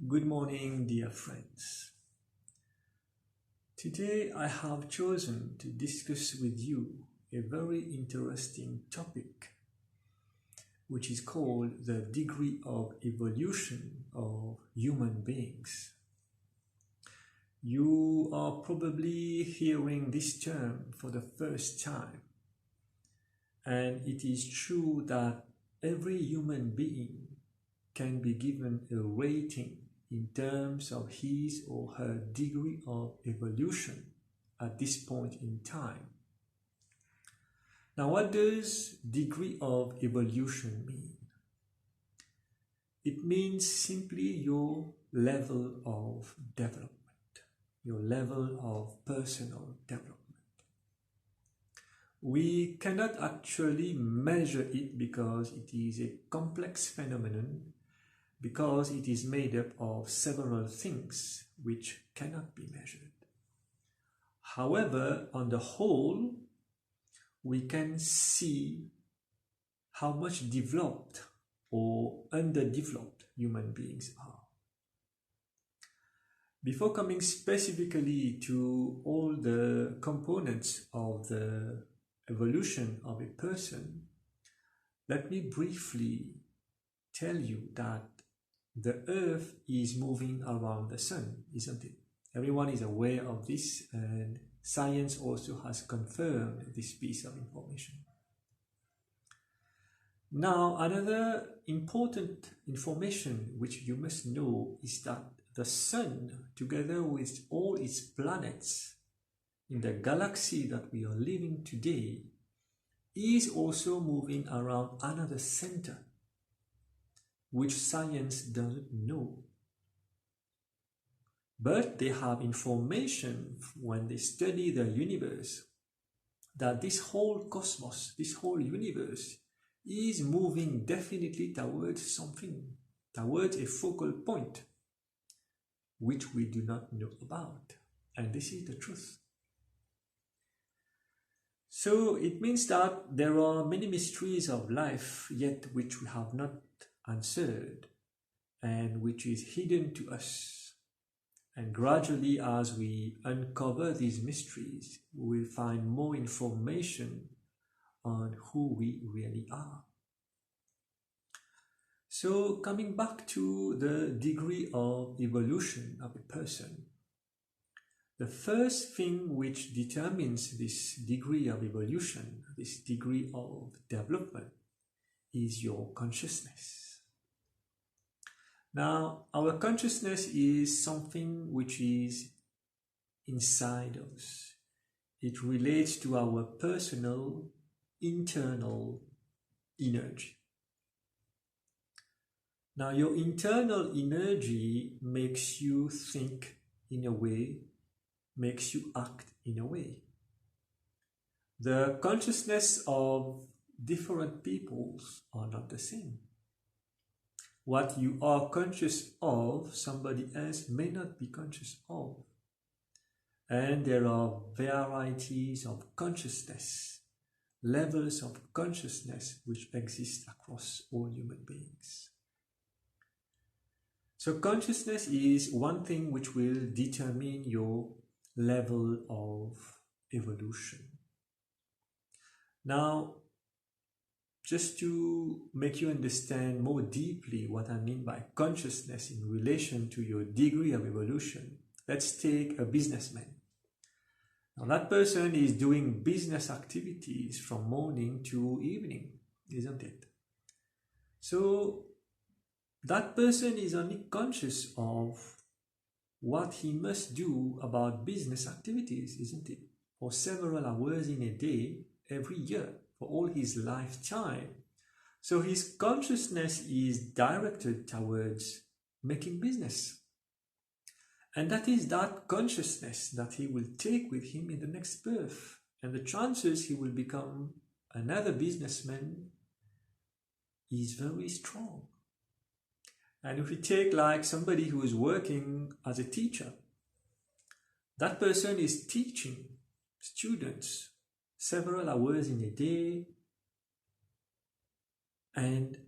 Good morning, dear friends. Today I have chosen to discuss with you a very interesting topic, which is called the degree of evolution of human beings. You are probably hearing this term for the first time, and it is true that every human being can be given a rating in terms of his or her degree of evolution at this point in time. Now, what does degree of evolution mean? It means simply your level of development, your level of personal development. We cannot actually measure it because it is a complex phenomenon, because it is made up of several things which cannot be measured. However, on the whole, we can see how much developed or underdeveloped human beings are. Before coming specifically to all the components of the evolution of a person, let me briefly tell you that the Earth is moving around the Sun, isn't it? Everyone is aware of this, and science also has confirmed this piece of information. Now, another important information which you must know is that the Sun, together with all its planets in the galaxy that we are living today, is also moving around another center, which science doesn't know. But they have information when they study the universe that this whole cosmos, this whole universe is moving definitely towards something, towards a focal point, which we do not know about. And this is the truth. So it means that there are many mysteries of life yet which we have not answered and which is hidden to us. And gradually, as we uncover these mysteries, we will find more information on who we really are. So coming back to the degree of evolution of a person, the first thing which determines this degree of evolution, this degree of development, is your consciousness. Now, our consciousness is something which is inside us. It relates to our personal, internal energy. Now, your internal energy makes you think in a way, makes you act in a way. The consciousness of different peoples are not the same. What you are conscious of, somebody else may not be conscious of. And there are varieties of consciousness, levels of consciousness which exist across all human beings. So consciousness is one thing which will determine your level of evolution. Now, just to make you understand more deeply what I mean by consciousness in relation to your degree of evolution, let's take a businessman. Now, that person is doing business activities from morning to evening, isn't it? So, that person is only conscious of what he must do about business activities, isn't it? For several hours in a day, every year, for all his lifetime. So his consciousness is directed towards making business. And that is that consciousness that he will take with him in the next birth. And the chances he will become another businessman is very strong. And if we take like somebody who is working as a teacher, that person is teaching students several hours in a day, and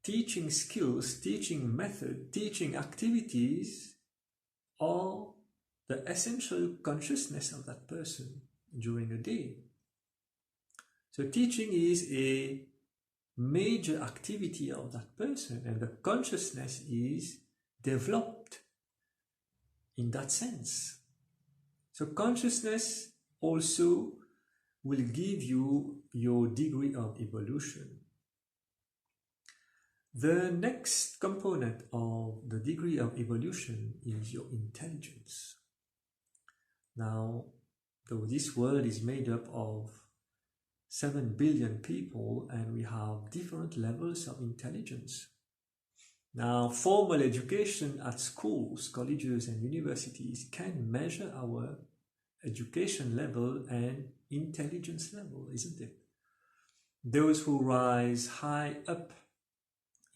teaching skills, teaching method, teaching activities are the essential consciousness of that person during a day. So teaching is a major activity of that person, and the consciousness is developed in that sense. So consciousness also will give you your degree of evolution. The next component of the degree of evolution is your intelligence. Now, though this world is made up of 7 billion people and we have different levels of intelligence. Now, formal education at schools, colleges and universities can measure our education level and intelligence level, isn't it? Those who rise high up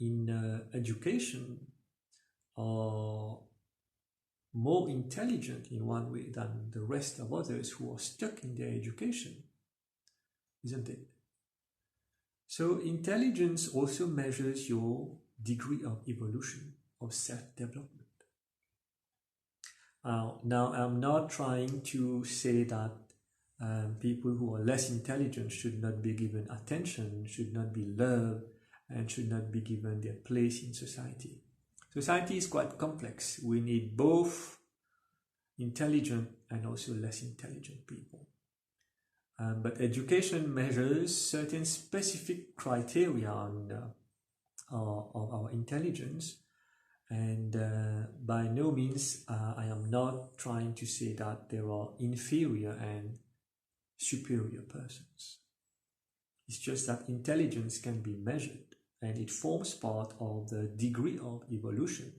in education are more intelligent in one way than the rest of others who are stuck in their education, isn't it? So intelligence also measures your degree of evolution, of self-development. Now, I'm not trying to say that people who are less intelligent should not be given attention, should not be loved, and should not be given their place in society. Society is quite complex. We need both intelligent and also less intelligent people. But education measures certain specific criteria of our intelligence, and by no means I am not trying to say that there are inferior and superior persons. It's just that intelligence can be measured and it forms part of the degree of evolution.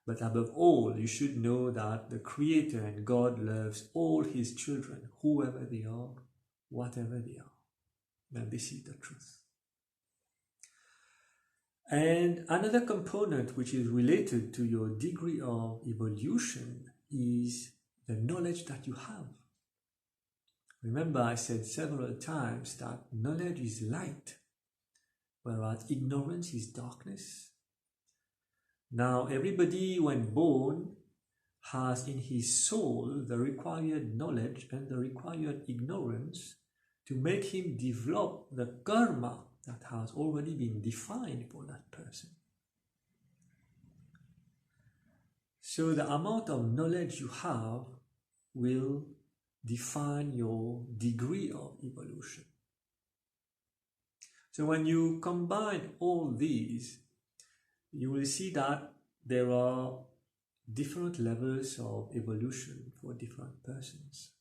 But above all, you should know that the Creator and God loves all His children, whoever they are, whatever they are. And this is the truth. And another component which is related to your degree of evolution is the knowledge that you have. Remember, I said several times that knowledge is light, whereas ignorance is darkness. Now, everybody when born has in his soul the required knowledge and the required ignorance to make him develop the karma that has already been defined for that person. So the amount of knowledge you have will define your degree of evolution. So when you combine all these, you will see that there are different levels of evolution for different persons.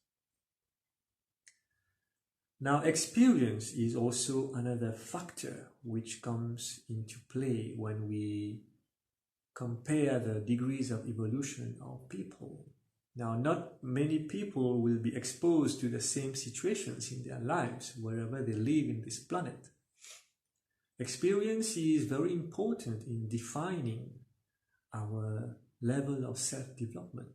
Now, experience is also another factor which comes into play when we compare the degrees of evolution of people. Now, not many people will be exposed to the same situations in their lives wherever they live in this planet. Experience is very important in defining our level of self-development.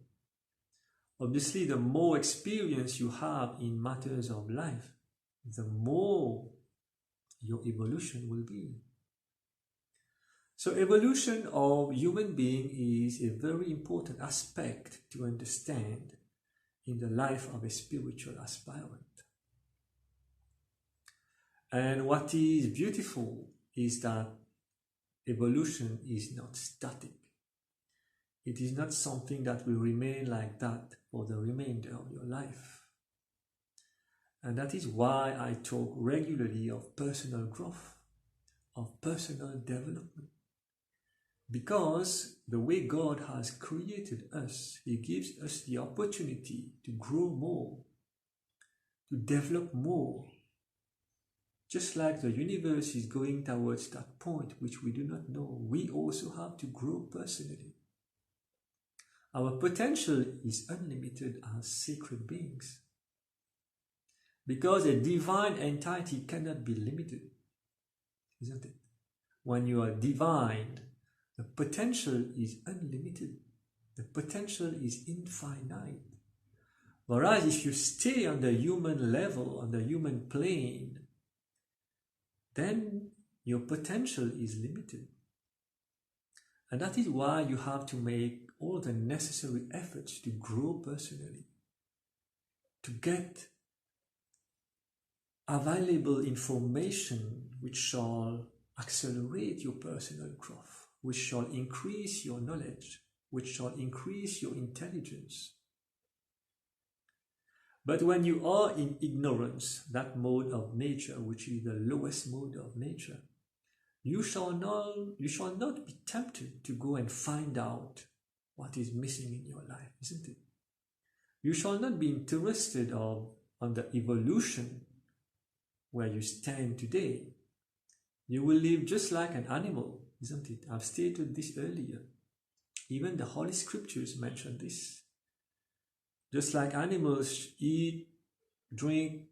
Obviously, the more experience you have in matters of life, the more your evolution will be. So evolution of human being is a very important aspect to understand in the life of a spiritual aspirant. And what is beautiful is that evolution is not static. It is not something that will remain like that for the remainder of your life. And that is why I talk regularly of personal growth, of personal development. Because the way God has created us, He gives us the opportunity to grow more, to develop more. Just like the universe is going towards that point which we do not know, we also have to grow personally. Our potential is unlimited as sacred beings. Because a divine entity cannot be limited, isn't it? When you are divine, the potential is unlimited. The potential is infinite. Whereas if you stay on the human level, on the human plane, then your potential is limited. And that is why you have to make all the necessary efforts to grow personally, to get available information which shall accelerate your personal growth, which shall increase your knowledge, which shall increase your intelligence. But when you are in ignorance, that mode of nature, which is the lowest mode of nature, you shall not be tempted to go and find out what is missing in your life, isn't it? You shall not be interested on the evolution where you stand today. You will live just like an animal, isn't it? I've stated this earlier. Even the Holy Scriptures mention this. Just like animals eat, drink,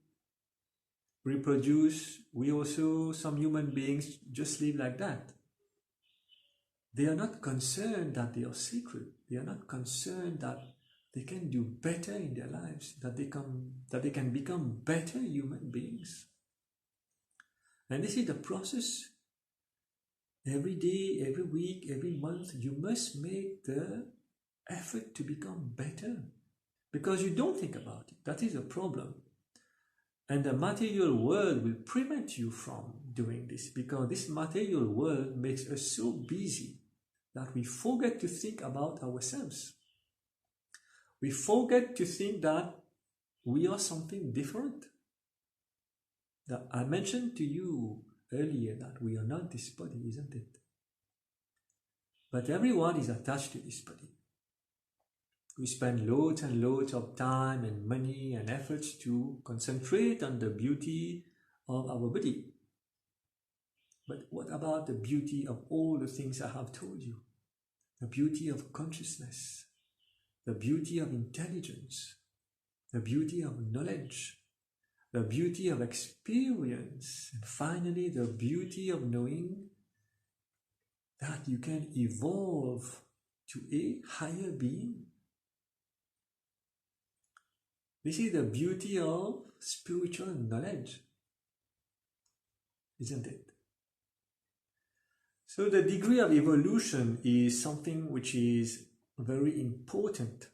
reproduce, we also, some human beings, just live like that. They are not concerned that they are sacred. They are not concerned that they can do better in their lives, that they can become better human beings. And this is the process. Every day, every week, every month, you must make the effort to become better. Because you don't think about it. That is a problem. And the material world will prevent you from doing this, because this material world makes us so busy that we forget to think about ourselves. We forget to think that we are something different. That I mentioned to you earlier that we are not this body, isn't it? But everyone is attached to this body. We spend loads and loads of time and money and efforts to concentrate on the beauty of our body. But what about the beauty of all the things I have told you? The beauty of consciousness, the beauty of intelligence, the beauty of knowledge, the beauty of experience, and finally the beauty of knowing that you can evolve to a higher being. This is the beauty of spiritual knowledge, isn't it? So the degree of evolution is something which is very important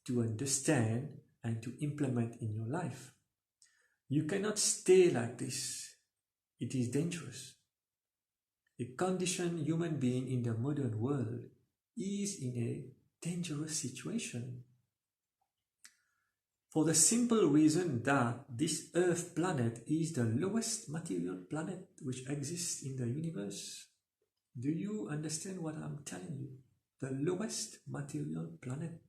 to understand and to implement in your life. You cannot stay like this. It is dangerous. A conditioned human being in the modern world is in a dangerous situation. For the simple reason that this Earth planet is the lowest material planet which exists in the universe. Do you understand what I'm telling you? The lowest material planet.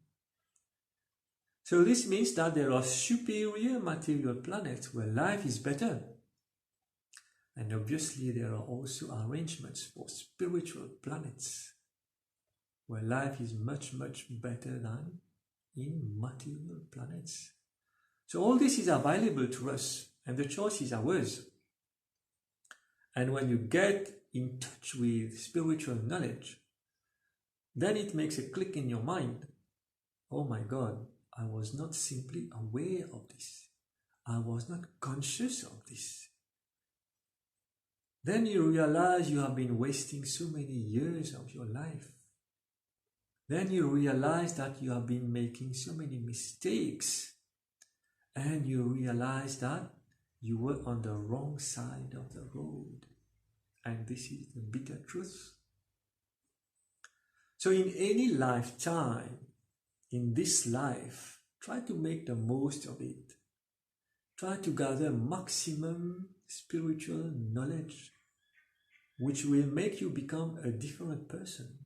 So this means that there are superior material planets where life is better. And obviously there are also arrangements for spiritual planets where life is much, much better than in material planets. So all this is available to us and the choice is ours. And when you get in touch with spiritual knowledge, then it makes a click in your mind. Oh my God, I was not simply aware of this. I was not conscious of this. Then you realize you have been wasting so many years of your life. Then you realize that you have been making so many mistakes. And you realize that you were on the wrong side of the road. And this is the bitter truth. So in any lifetime, in this life, try to make the most of it. Try to gather maximum spiritual knowledge, which will make you become a different person.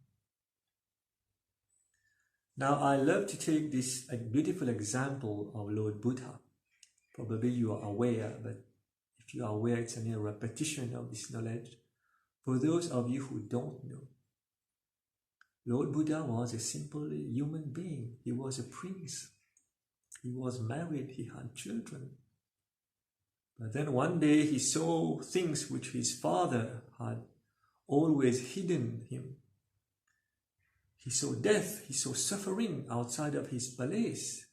Now, I love to take this beautiful example of Lord Buddha. Probably you are aware, but if you are aware, it's a mere repetition of this knowledge. For those of you who don't know, Lord Buddha was a simple human being. He was a prince. He was married. He had children. But then one day he saw things which his father had always hidden him. He saw death. He saw suffering outside of his palace.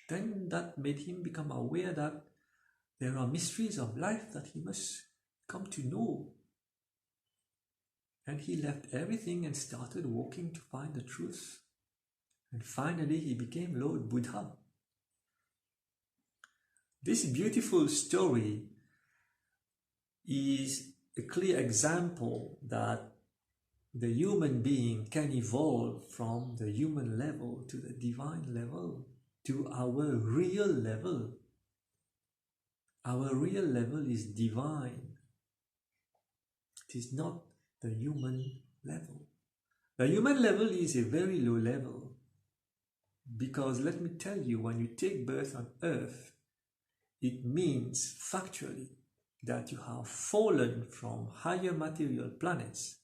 Then that made him become aware that there are mysteries of life that he must come to know. And he left everything and started walking to find the truth. And finally he became Lord Buddha. This beautiful story is a clear example that the human being can evolve from the human level to the divine level, to our real level. Our real level is divine. It is not the human level. The human level is a very low level, because let me tell you, when you take birth on earth, it means factually that you have fallen from higher material planets,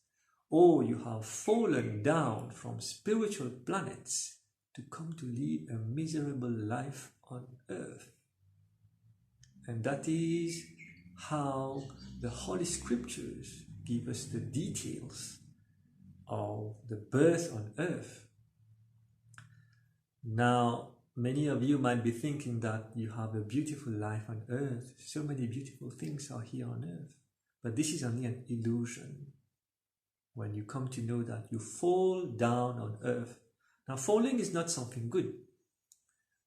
or you have fallen down from spiritual planets to come to live a miserable life on earth. And that is how the Holy Scriptures give us the details of the birth on earth. Now, many of you might be thinking that you have a beautiful life on earth. So many beautiful things are here on earth. But this is only an illusion. When you come to know that you fall down on earth. Now, falling is not something good.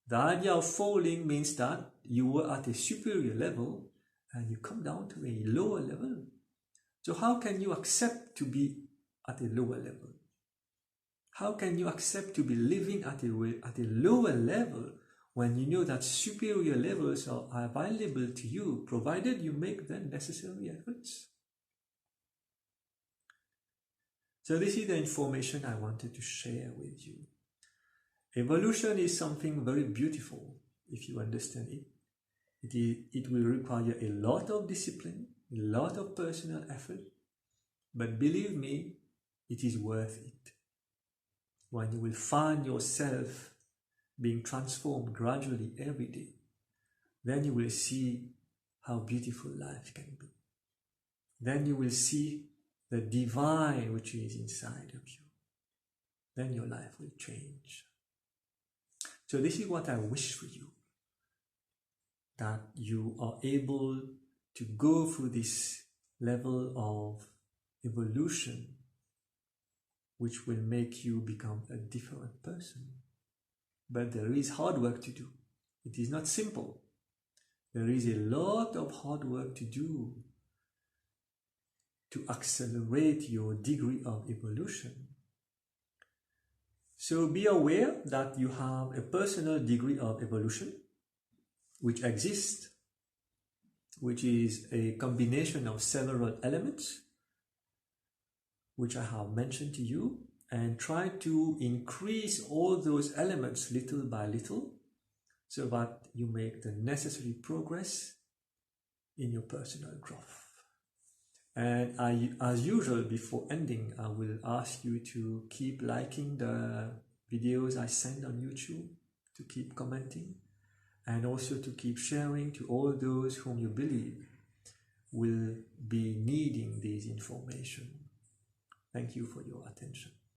The idea of falling means that you were at a superior level and you come down to a lower level. So how can you accept to be at a lower level? How can you accept to be living at a lower level when you know that superior levels are available to you, provided you make the necessary efforts? So this is the information I wanted to share with you. Evolution is something very beautiful if you understand it. It will require a lot of discipline, a lot of personal effort, but believe me, it is worth it. When you will find yourself being transformed gradually every day, then you will see how beautiful life can be. Then you will see the divine which is inside of you. Then your life will change. So this is what I wish for you, that you are able to go through this level of evolution which will make you become a different person. But there is hard work to do. It is not simple. There is a lot of hard work to do to accelerate your degree of evolution. So be aware that you have a personal degree of evolution which exists, which is a combination of several elements which I have mentioned to you, and try to increase all those elements little by little so that you make the necessary progress in your personal growth. And as usual, before ending, I will ask you to keep liking the videos I send on YouTube, to keep commenting, and also to keep sharing to all those whom you believe will be needing this information. Thank you for your attention.